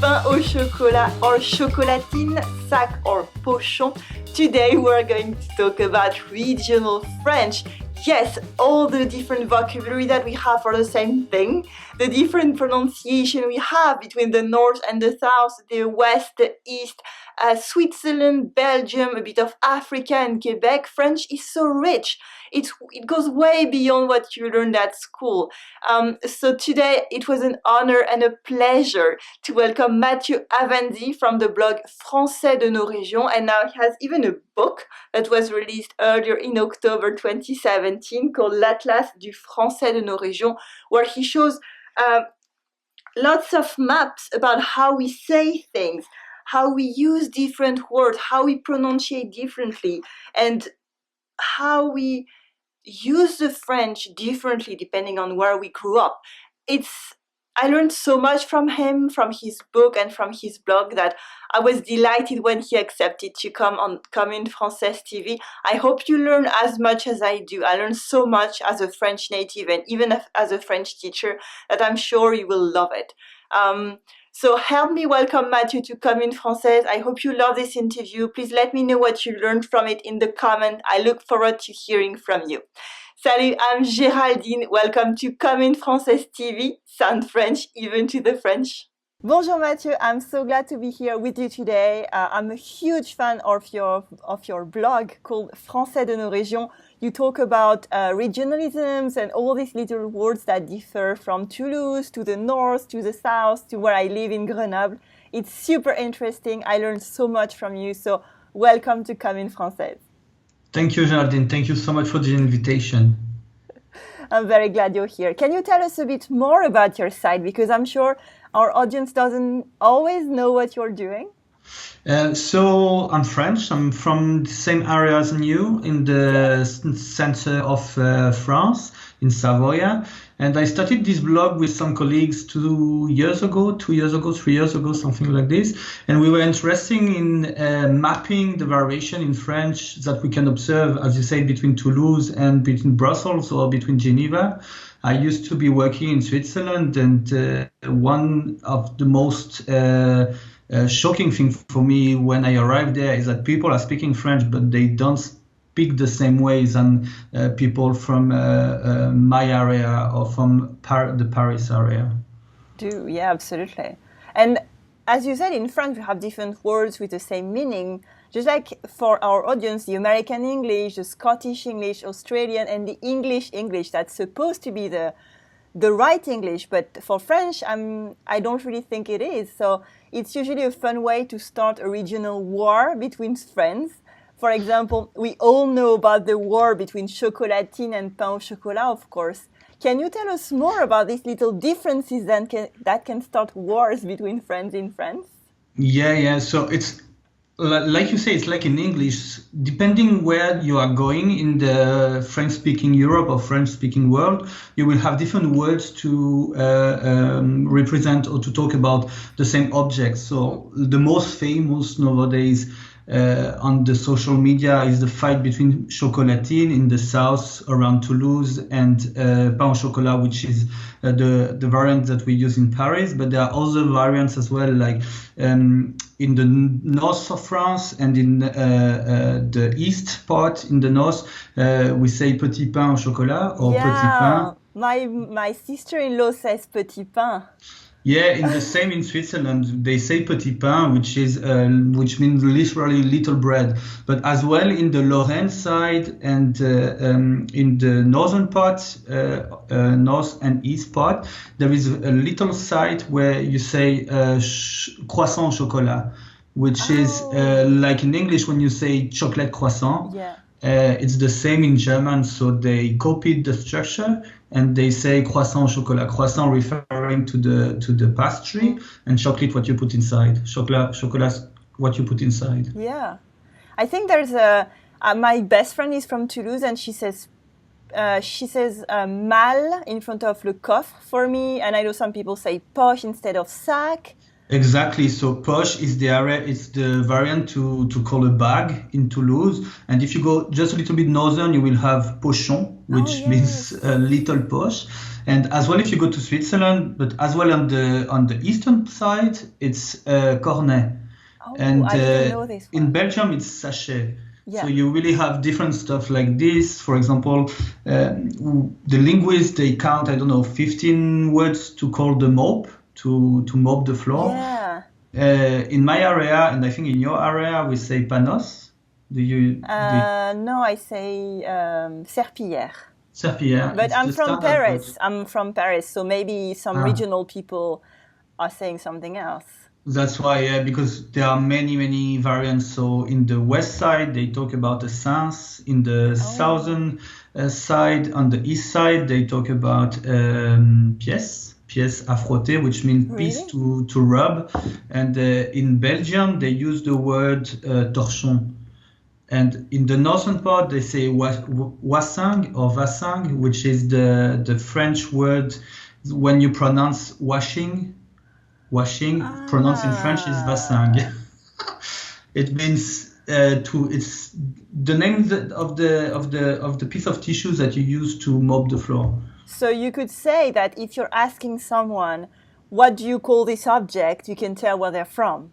pain au chocolat or chocolatine, sac or pochon. Today we're going to talk about regional French. Yes, all the different vocabulary that we have for the same thing, the different pronunciation we have between the north and the south, the west, the east, Switzerland, Belgium, a bit of Africa and Quebec. French is so rich. It goes way beyond what you learned at school. So today it was an honor and a pleasure to welcome Mathieu Avanzi from the blog Français de nos régions, and now he has even a book that was released earlier in October 2017 called L'Atlas du Français de nos régions, where he shows lots of maps about how we say things, how we use different words, how we pronunciate differently, and how we use the French differently depending on where we grew up. I learned so much from him, from his book and from his blog, that I was delighted when he accepted to come on Come in Français TV. I hope you learn as much as I do. I learned so much as a French native and even as a French teacher that I'm sure you will love it. So help me welcome Mathieu to Come in Français. I hope you love this interview. Please let me know what you learned from it in the comment. I look forward to hearing from you. Salut, I'm Géraldine. Welcome to Come in Français TV. Sound French, even to the French. Bonjour Mathieu, I'm so glad to be here with you today. I'm a huge fan of your blog called Français de nos régions. You talk about regionalisms and all these little words that differ from Toulouse to the north, to the south, to where I live in Grenoble. It's super interesting. I learned so much from you. So welcome to Come in Français. Thank you, Geraldine. Thank you so much for the invitation. I'm very glad you're here. Can you tell us a bit more about your site? Because I'm sure our audience doesn't always know what you're doing. So I'm French. I'm from the same area as you in the center of France, in Savoy. And I started this blog with some colleagues 3 years ago, something like this. And we were interested in mapping the variation in French that we can observe, as you say, between Toulouse and between Brussels or between Geneva. I used to be working in Switzerland, and one of the most shocking thing for me when I arrived there is that people are speaking French, but they don't speak the same way than people from my area or from the Paris area. Yeah, absolutely. And as you said, in France, we have different words with the same meaning. Just like for our audience, the American English, the Scottish English, Australian, and the English, that's supposed to be the right English. But for French, I don't really think it is. So it's usually a fun way to start a regional war between friends. For example, we all know about the war between chocolatine and pain au chocolat, of course. Can you tell us more about these little differences that can start wars between friends in France? Yeah. So it's like you say, it's like in English, depending where you are going in the French-speaking Europe or French-speaking world, you will have different words to represent or to talk about the same object. So the most famous nowadays on the social media is the fight between chocolatine in the south around Toulouse and pain au chocolat, which is the variant that we use in Paris. But there are other variants as well, like in the north of France and in the east part in the north, we say petit pain au chocolat or petit pain. My sister-in-law says petit pain. Yeah, in the same in Switzerland, they say petit pain, which means literally little bread. But as well in the Lorraine side and in the northern part, north and east part, there is a little site where you say croissant au chocolat, which is like in English when you say chocolate croissant. Yeah. It's the same in German, so they copied the structure and they say croissant au chocolat. Croissant referring to the pastry, and chocolate what you put inside. Chocolat what you put inside. Yeah, I think there's my best friend is from Toulouse, and she says mal in front of le coffre for me, and I know some people say poche instead of sac. Exactly. So poche is the area, it's the variant to call a bag in Toulouse. And if you go just a little bit northern, you will have pochon, Oh, which means yes. a little poche. And as well, if you go to Switzerland, but as well on the eastern side, it's cornet. Oh, And I didn't know this in one. Belgium, it's sachet. So Yeah. you really have different stuff like this. For example, the linguists, they count, I don't know, 15 words to call the mop, to mop the floor. Yeah. In my area, and I think in your area, we say panos. Do you No, I say serpillière. serpillière? But It's I'm the from standard word. Paris. I'm from Paris, so maybe some Ah, regional people are saying something else. that's why, yeah, because there are many, many variants. So in the west side, they talk about the sens. In the Oh, southern side, on the east side, they talk about pièce à frotter, which means piece really? to rub. And in Belgium, they use the word torchon. And in the northern part, they say wasang or vasang, which is the French word when you pronounce washing. Washing, pronounced in French, is vasang. Ah. It means it's the name of the piece of tissue that you use to mop the floor. So you could say that if you're asking someone, what do you call this object, you can tell where they're from.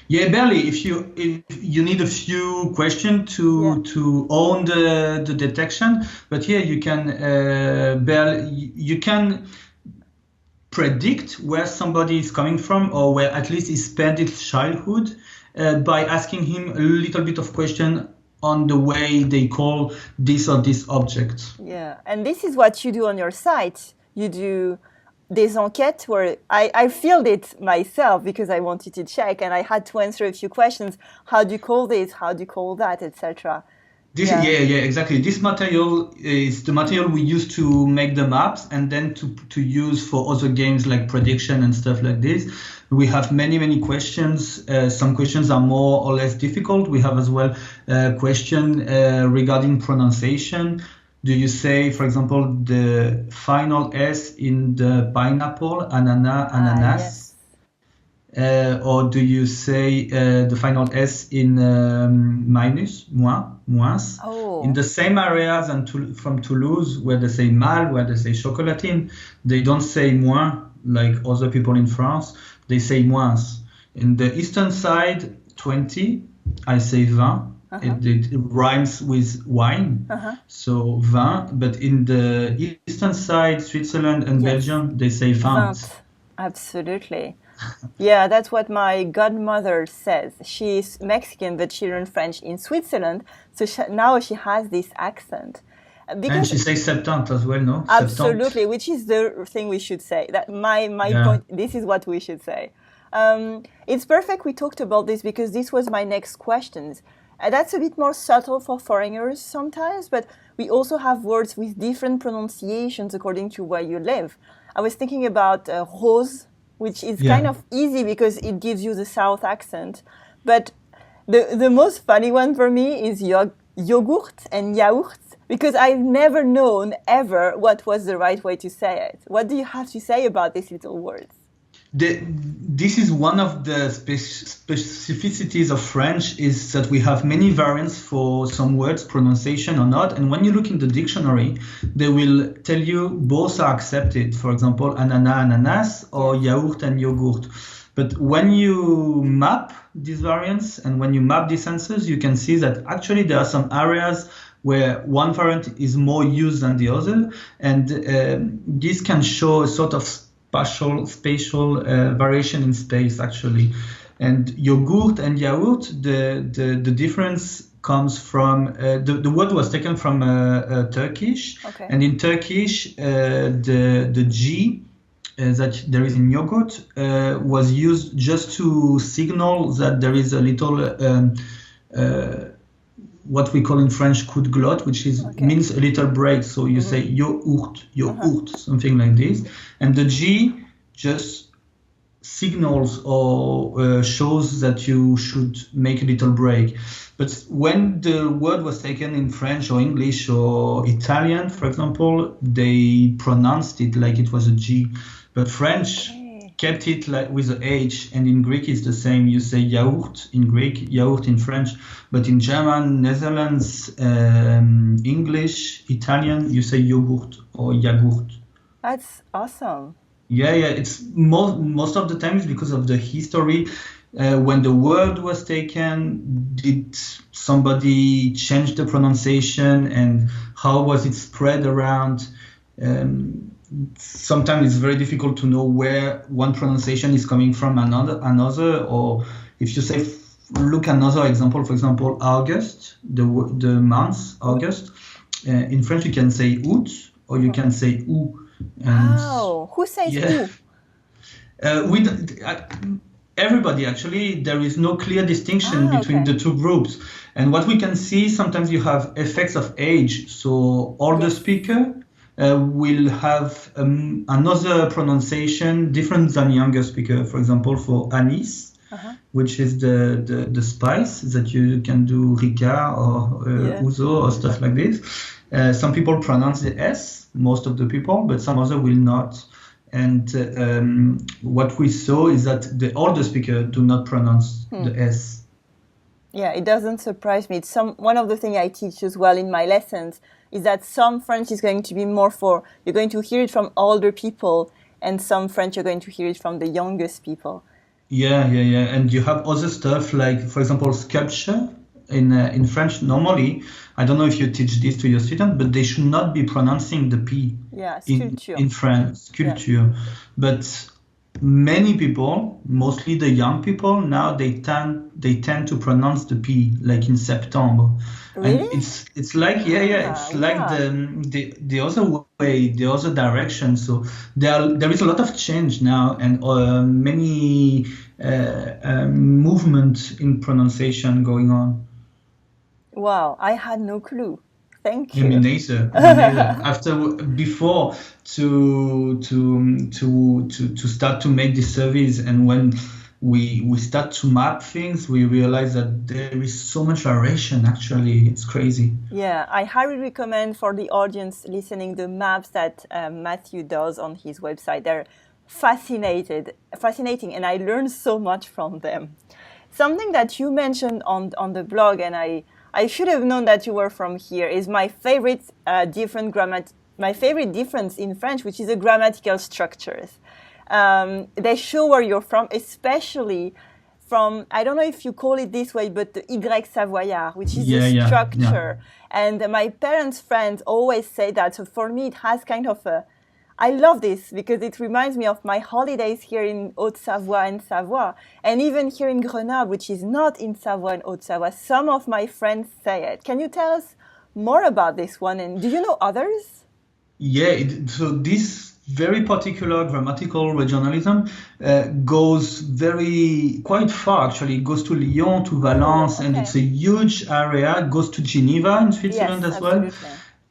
Yeah, barely. If you need a few questions Yeah. to own the detection, but here you can barely you can predict where somebody is coming from or where at least he spent his childhood by asking him a little bit of question on the way they call this or this object. Yeah. And this is what you do on your site. You do des enquêtes where I filled it myself because I wanted to check and I had to answer a few questions. How do you call this? How do you call that? Etc. Yeah. Yeah, exactly. This material is the material we use to make the maps and then to use for other games like prediction and stuff like this. We have many, many questions. Some questions are more or less difficult. We have as well a question regarding pronunciation. Do you say, for example, the final S in the pineapple, Ah, ananas? yes. Or do you say the final S in minus, moins? In Oh, the same areas and from Toulouse, where they say mal, where they say chocolatine, they don't say moins like other people in France. They say moins. In the eastern side, 20, I say vin. uh-huh, It rhymes with wine, uh-huh. so vin. But in the eastern side, Switzerland and Yes. Belgium, they say vinte. 20. Absolutely. Yeah, that's what my godmother says. She's Mexican, but she learned French in Switzerland. So now she has this accent. And Because she says septante as well, no? Septante. absolutely, which is the thing we should say. That my Yeah. point. This is what we should say. It's perfect we talked about this because this was my next questions. That's a bit more subtle for foreigners sometimes, but we also have words with different pronunciations according to where you live. I was thinking about rose, which is kind Yeah. of easy because it gives you the South accent, but the most funny one for me is yogurt and yaourt because I've never known ever what was the right way to say it. What do you have to say about these little words? This is one of the specificities of French is that we have many variants for some words, pronunciation or not. And when you look in the dictionary, they will tell you both are accepted. For example, ananas, or yaourt and yogurt. But when you map these variants and when you map these answers, you can see that actually there are some areas where one variant is more used than the other. And this can show a sort of spatial variation in space, actually. And yogurt and yaourt, the difference comes from the word was taken from Turkish, Okay. and in Turkish the G that there is in yogurt was used just to signal that there is a little what we call in French coup de glotte, which is Okay. means a little break. So you say Yaourt, something like this, and the G just signals or shows that you should make a little break. But when the word was taken in French or English or Italian, for example, they pronounced it like it was a G. But French kept it like with the H, and in Greek it's the same. You say Yaourt in Greek, Yaourt in French, but in German, Netherlands, English, Italian, you say yogurt or Yaourt. That's awesome. Yeah, it's most of the time it's because of the history. When the word was taken, did somebody change the pronunciation, and how was it spread around? Sometimes it's very difficult to know where one pronunciation is coming from another. Or if you say, look another example, for example, August, the month August. In French, you can say août or you can say août. Who says août? Everybody, actually, there is no clear distinction between the two groups. And what we can see, sometimes you have effects of age. So older speaker will have another pronunciation different than younger speaker. For example, for anise, which is the spice that you can do ricard or ouzo or stuff like this. Some people pronounce the S, most of the people, but some other will not. And what we saw is that the older speaker do not pronounce the S. Yeah, it doesn't surprise me. It's one of the things I teach as well in my lessons is that some French is going to be more you're going to hear it from older people, and some French you're going to hear it from the youngest people. Yeah. And you have other stuff like, for example, sculpture. In French, normally, I don't know if you teach this to your students, but they should not be pronouncing the P in French, sculpture. Yeah. But many people, mostly the young people, now they tend to pronounce the P, like in September. Really? And it's like it's like the other way, the other direction. So there is a lot of change now, and many movement in pronunciation going on. Wow, I had no clue. Thank you. Me neither. Before to start to make this service, and when we start to map things, we realize that there is so much variation. Actually, it's crazy. Yeah, I highly recommend for the audience listening the maps that Mathieu does on his website. They're fascinating, and I learned so much from them. Something that you mentioned on the blog, and I should have known that you were from here, is my favorite my favorite difference in French, which is the grammatical structures. They show where you're from, especially from, I don't know if you call it this way, but the Y Savoyard, which is the structure. Yeah. And my parents' friends always say that. So for me, it has kind of I love this because it reminds me of my holidays here in Haute-Savoie and Savoie. And even here in Grenoble, which is not in Savoie and Haute-Savoie, some of my friends say it. Can you tell us more about this one? And do you know others? Yeah, so this very particular grammatical regionalism goes quite far, actually. It goes to Lyon, to Valence, and it's a huge area. It goes to Geneva in Switzerland as well.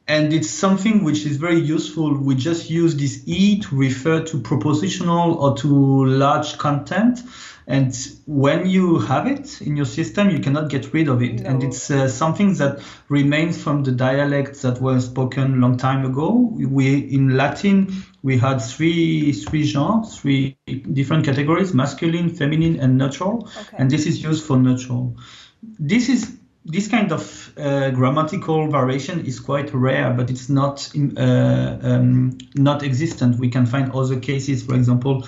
And it's something which is very useful. We just use this E to refer to propositional or to large content. And when you have it in your system, you cannot get rid of it. No. And it's something that remains from the dialects that were spoken a long time ago. In Latin, we had three genres, three different categories: masculine, feminine, and neutral. Okay. And this is used for neutral. This kind of grammatical variation is quite rare, but it's not existent. We can find other cases, for example,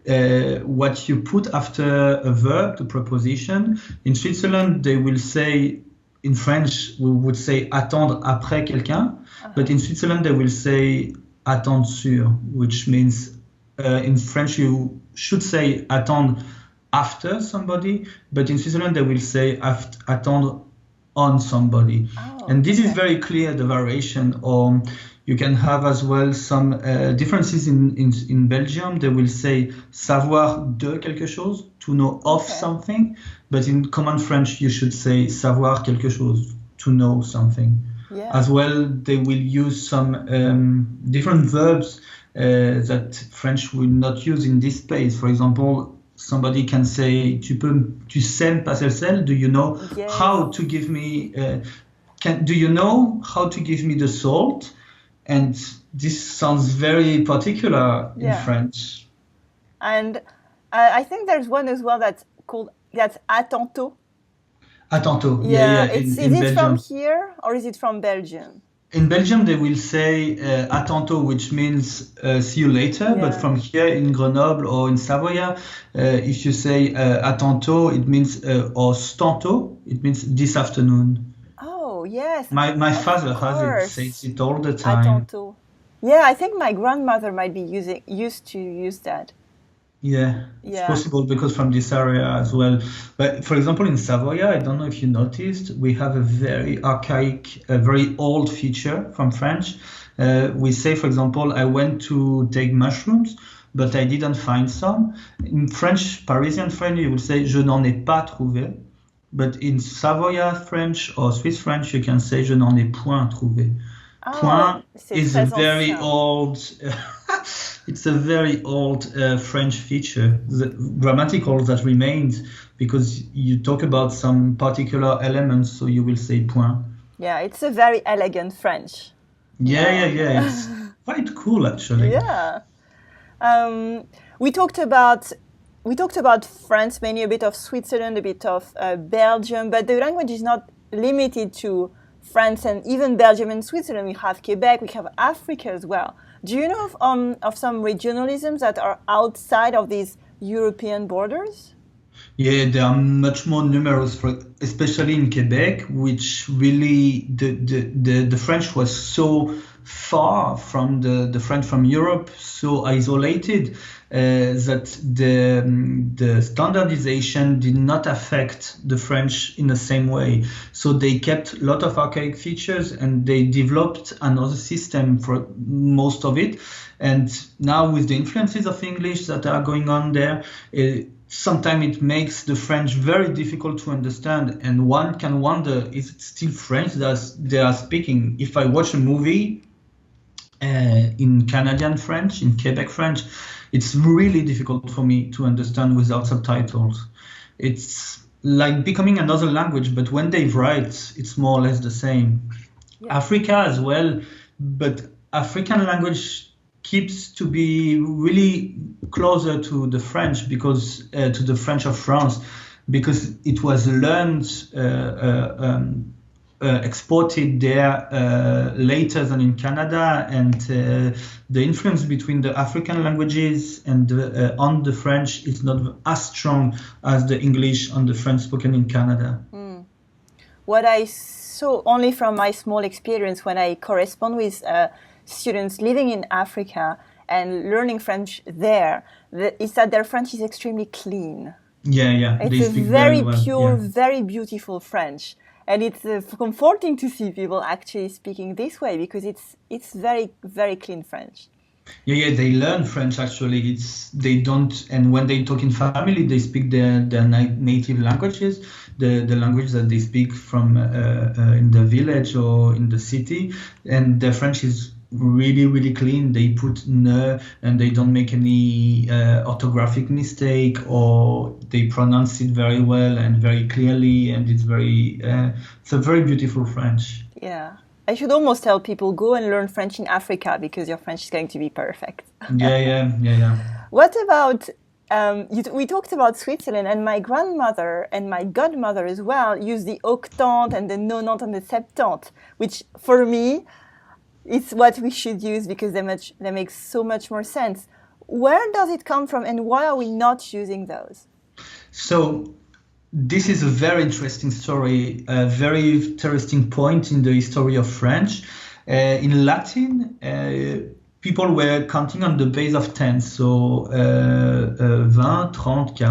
what you put after a verb, the preposition. In Switzerland, they will say, in French, we would say attendre après quelqu'un, but in Switzerland, they will say attendre sur, which means in French, you should say attendre after somebody, but in Switzerland, they will say attendre on somebody. And this is very clear, the variation. Or you can have as well some differences in Belgium. They will say savoir de quelque chose, to know of something. But in common French, you should say savoir quelque chose, to know something. Yeah. As well, they will use some different verbs that French will not use in this space. For example, somebody can say, tu sais me passer le sel? Do you know how to give me? Do you know how to give me the salt? And this sounds very particular in French. And I think there's one as well that's attento. À tantôt. Yeah, In is it from Belgium. here or is it from Belgium? In Belgium, they will say à tantôt, which means see you later. But Yeah. from here in Grenoble or in Savoia, if you say à tantôt, it means or stanto, it means this afternoon. Oh, yes. My Of father has it, says course. it all the time. Attento. Yeah, I think my grandmother might be used to use that. Yeah, it's Yeah. possible because from this area as well. But for example, in Savoia, I don't know if you noticed, we have a very archaic, a very old feature from French. We say, for example, I went to take mushrooms, but I didn't find some. In French, Parisian French, you would say, je n'en ai pas trouvé. But in Savoia French or Swiss French, you can say, je n'en ai point trouvé. Point c'est is a très very ancien. old, it's a very old French feature, the grammatical that remains because you talk about some particular elements, so you will say point. Yeah, it's a very elegant French. Yeah, it's quite cool actually. Yeah. We talked about France, mainly a bit of Switzerland, a bit of Belgium, but the language is not limited to France and even Belgium and Switzerland. We have Quebec, we have Africa as well. Do you know of some regionalisms that are outside of these European borders? Yeah, they are much more numerous, especially in Quebec, which really the French was so far from the French from Europe, so isolated that the standardization did not affect the French in the same way. So they kept a lot of archaic features and they developed another system for most of it. And now with the influences of English that are going on there, sometimes it makes the French very difficult to understand, and one can wonder, is it still French that they are speaking? If I watch a movie in Canadian French, in Quebec French, it's really difficult for me to understand without subtitles. It's like becoming another language, but when they write, it's more or less the same. Yeah. Africa as well, but African language keeps to be really closer to the French because to the French of France, because it was learned, exported there later than in Canada, and the influence between the African languages and on the French is not as strong as the English on the French spoken in Canada. What I saw only from my small experience when I correspond with students living in Africa and learning French there, is that their French is extremely clean. Yeah. It's a very pure, very beautiful French. And it's comforting to see people actually speaking this way because it's very, very clean French. Yeah, they learn French actually. They don't, and when they talk in family, they speak their native languages, the language that they speak from in the village or in the city, and their French is really, really clean. They put ne and they don't make any orthographic mistake, or they pronounce it very well and very clearly, and it's a very beautiful French. Yeah. I should almost tell people go and learn French in Africa because your French is going to be perfect. Yeah. What about we talked about Switzerland, and my grandmother and my godmother as well use the octante and the nonante and the septante, which for me it's what we should use because they make so much more sense. Where does it come from, and why are we not using those? So this is a very interesting story, a very interesting point in the history of French. In Latin, people were counting on the base of 10, so 20, 30, 40, 50,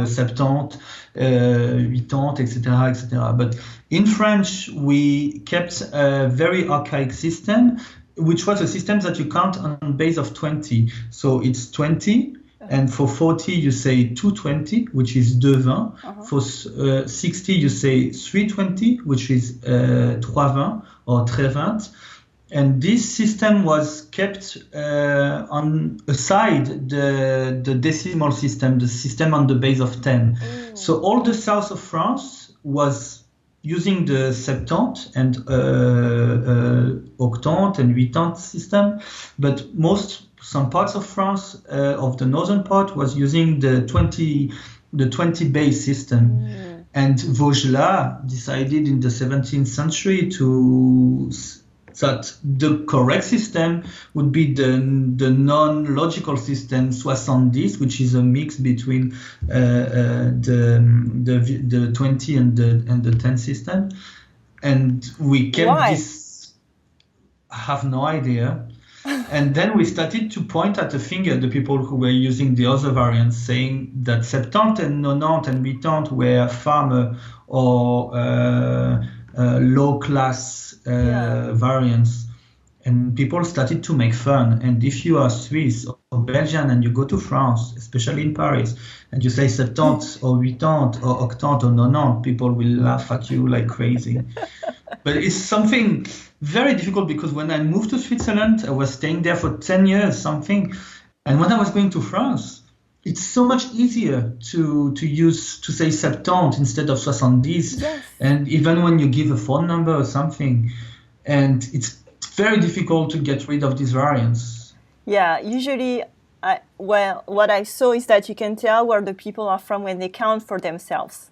70, 70, 80, etc. But in French, we kept a very archaic system, which was a system that you count on base of 20. So it's 20. And for 40, you say 220, which is 220. For 60, you say 320, which is 320 or 320. And this system was kept on aside the decimal system, the system on the base of 10. So all the south of France was using the septante and octante and huitante system, but most some parts of France, of the northern part, was using the 20 base system. And Vaugelas decided in the 17th century that the correct system would be the non-logical system 70, which is a mix between the 20 and the 10 system. And we kept this, I have no idea. And then we started to point at the finger the people who were using the other variants, saying that 70 and 90 and 80 were farmer or low class variants, and people started to make fun. And if you are Swiss or Belgian and you go to France, especially in Paris, and you say 70 or 80 or 80 or 90, people will laugh at you like crazy. But it's something very difficult, because when I moved to Switzerland, I was staying there for 10 years something, and when I was going to France, it's so much easier to say 70 instead of 70. Yes. And even when you give a phone number or something, and it's very difficult to get rid of these variants. Yeah, usually, what I saw is that you can tell where the people are from when they count for themselves.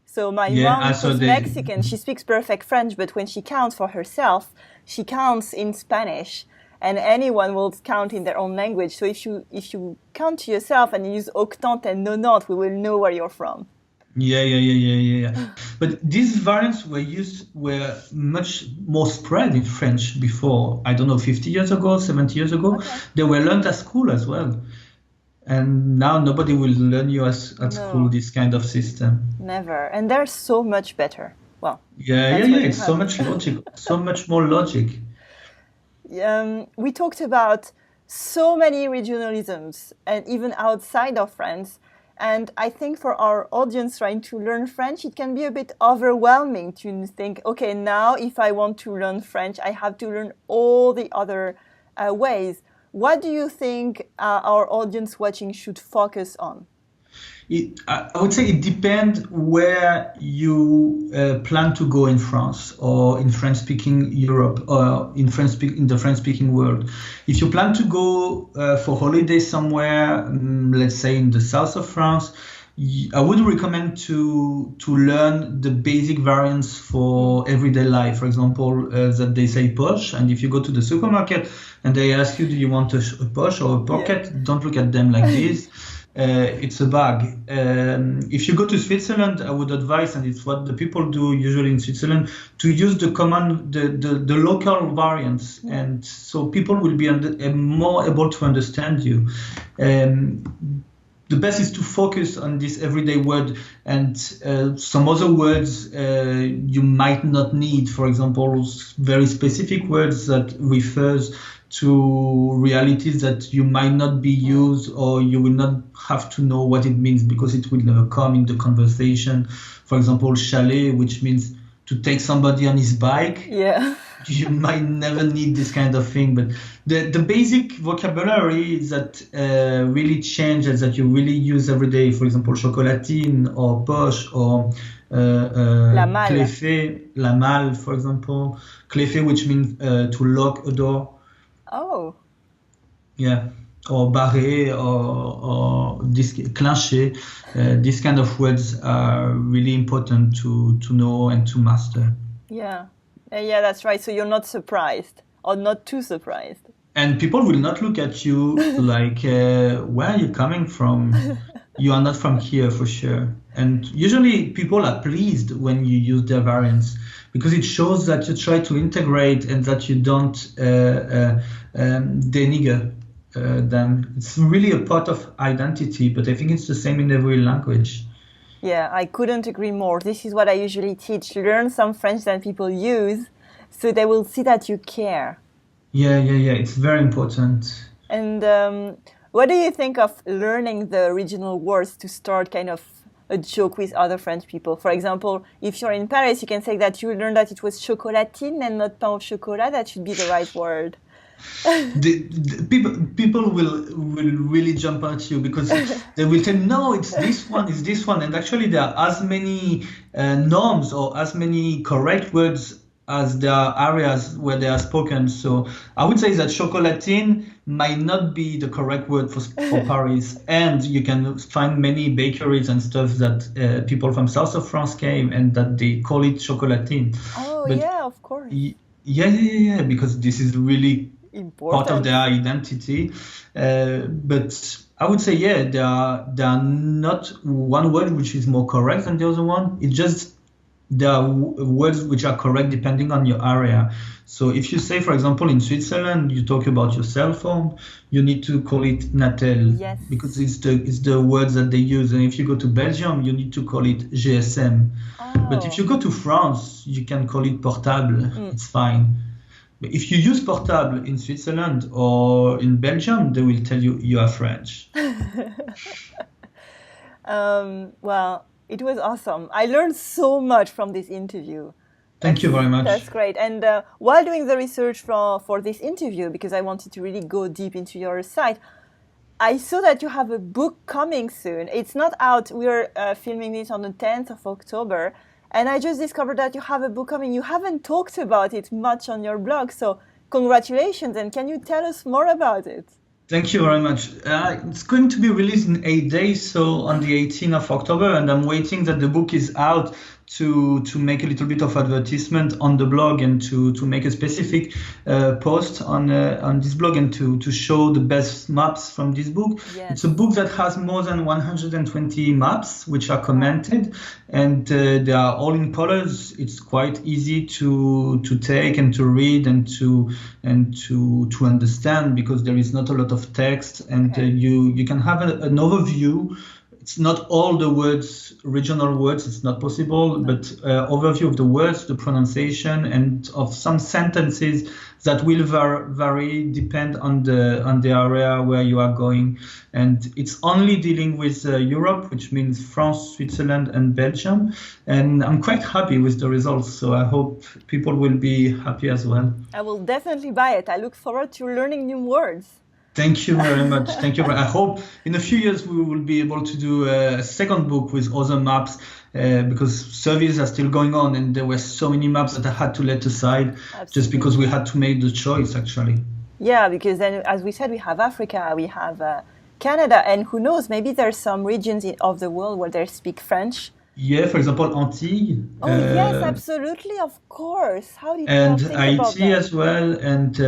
So my mom is Mexican, she speaks perfect French, but when she counts for herself, she counts in Spanish. And anyone will count in their own language. So if you count to yourself and you use 80 and 90, we will know where you're from. Yeah. But these variants were much more spread in French before. I don't know, 50 years ago, 70 years ago. Okay. They were learned at school as well. And now nobody will learn you at school this kind of system. Never. And they're so much better. Well. Yeah. It's so much logic, so much more logic. We talked about so many regionalisms, and even outside of France. And I think for our audience trying to learn French, it can be a bit overwhelming to think, okay, now if I want to learn French, I have to learn all the other ways. What do you think our audience watching should focus on? I would say it depends where you plan to go in France or in French-speaking Europe or in the French-speaking world. If you plan to go for holiday somewhere, let's say in the south of France, I would recommend to learn the basic variants for everyday life. For example, that they say poche, and if you go to the supermarket and they ask you, do you want a poche or a pocket? Don't look at them like this. It's a bag. If you go to Switzerland, I would advise, and it's what the people do usually in Switzerland, to use the local variants, and so people will be more able to understand you. The best is to focus on this everyday word, and some other words you might not need. For example, very specific words that refers to realities that you might not be used, or you will not have to know what it means because it will never come in the conversation. For example, chalet, which means to take somebody on his bike. Yeah. You might never need this kind of thing, but the basic vocabulary that really changes, that you really use every day. For example, chocolatine or poche or la malle. Clé, la malle, for example. Clé, which means to lock a door. Oh. Yeah. Or barré or clenché. These kind of words are really important to know and to master. Yeah. Yeah, that's right. So you're not surprised, or not too surprised. And people will not look at you like, where are you coming from? You are not from here for sure. And usually people are pleased when you use their variants, because it shows that you try to integrate and that you don't denigre them. It's really a part of identity, but I think it's the same in every language. Yeah, I couldn't agree more. This is what I usually teach. Learn some French that people use, so they will see that you care. Yeah. It's very important. And what do you think of learning the regional words to start kind of a joke with other French people? For example, if you're in Paris, you can say that you learned that it was chocolatine and not pain au chocolat. That should be the right word. The people will really jump at you, because they will tell, no, it's this one, and actually there are as many norms or as many correct words as there are areas where they are spoken. So I would say that chocolatine might not be the correct word for Paris. And you can find many bakeries and stuff that people from south of France came and that they call it chocolatine. Oh, But yeah, of course. yeah, because this is really part of Important. their identity. But I would say, yeah, there are not one word which is more correct than the other one. It's just there are words which are correct depending on your area. So if you say, for example, in Switzerland, you talk about your cell phone, you need to call it Natel Yes. because it's the words that they use. And if you go to Belgium, you need to call it GSM. But if you go to France, you can call it portable. It's fine. But if you use portable in Switzerland or in Belgium, they will tell you you are French. Well, it was awesome. I learned so much from this interview. Thank you very much. That's great. And while doing the research for this interview, because I wanted to really go deep into your site, I saw that you have a book coming soon. It's not out. We're filming this on the 10th of October. And I just discovered that you have a book coming. You haven't talked about it much on your blog. So congratulations. And can you tell us more about it? Thank you very much. It's going to be released in 8 days, so on the 18th of October, and I'm waiting that the book is out to make a little bit of advertisement on the blog and to make a specific post on this blog and to show the best maps from this book. Yes. It's a book that has more than 120 maps which are commented, and they are all in colors. It's quite easy to take and to read and to understand because there is not a lot of text, and you can have an overview. It's not all the words, regional words, it's not possible, but overview of the words, the pronunciation, and of some sentences that will vary depend on the area where you are going. And it's only dealing with Europe, which means France, Switzerland, and Belgium. And I'm quite happy with the results, so I hope people will be happy as well. I will definitely buy it. I look forward to learning new words. Thank you very much. Thank you. I hope in a few years we will be able to do a second book with other maps because surveys are still going on and there were so many maps that I had to let aside. Absolutely. Just because we had to make the choice actually. Yeah, because then as we said, we have Africa, we have Canada, and who knows, maybe there's some regions of the world where they speak French. Yeah, for example, Antilles. Oh, yes, absolutely, of course. How did and you think about Haiti that? as well, and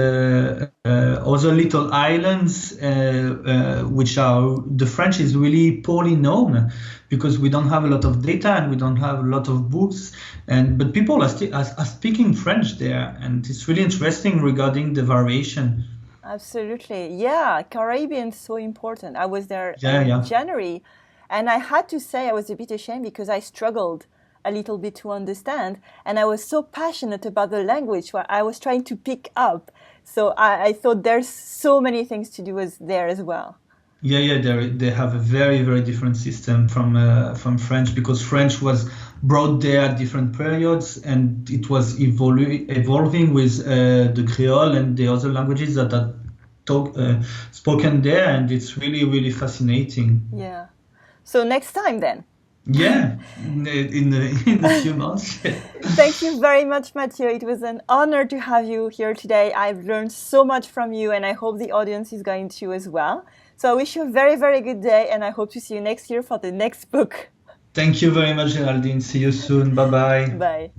other little islands, which are the French is really poorly known because we don't have a lot of data and we don't have a lot of books, but people are still are speaking French there, and it's really interesting regarding the variation. Absolutely, yeah. Caribbean is so important. I was there in January. And I had to say I was a bit ashamed because I struggled a little bit to understand. And I was so passionate about the language where I was trying to pick up. So I thought there's so many things to do there as well. Yeah, they have a very, very different system from French because French was brought there at different periods and it was evolving with the Creole and the other languages that are spoken there. And it's really, really fascinating. Yeah. So next time then. Yeah, in a few months. Thank you very much, Mathieu. It was an honor to have you here today. I've learned so much from you and I hope the audience is going to as well. So I wish you a very, very good day and I hope to see you next year for the next book. Thank you very much, Geraldine. See you soon. Bye-bye. Bye.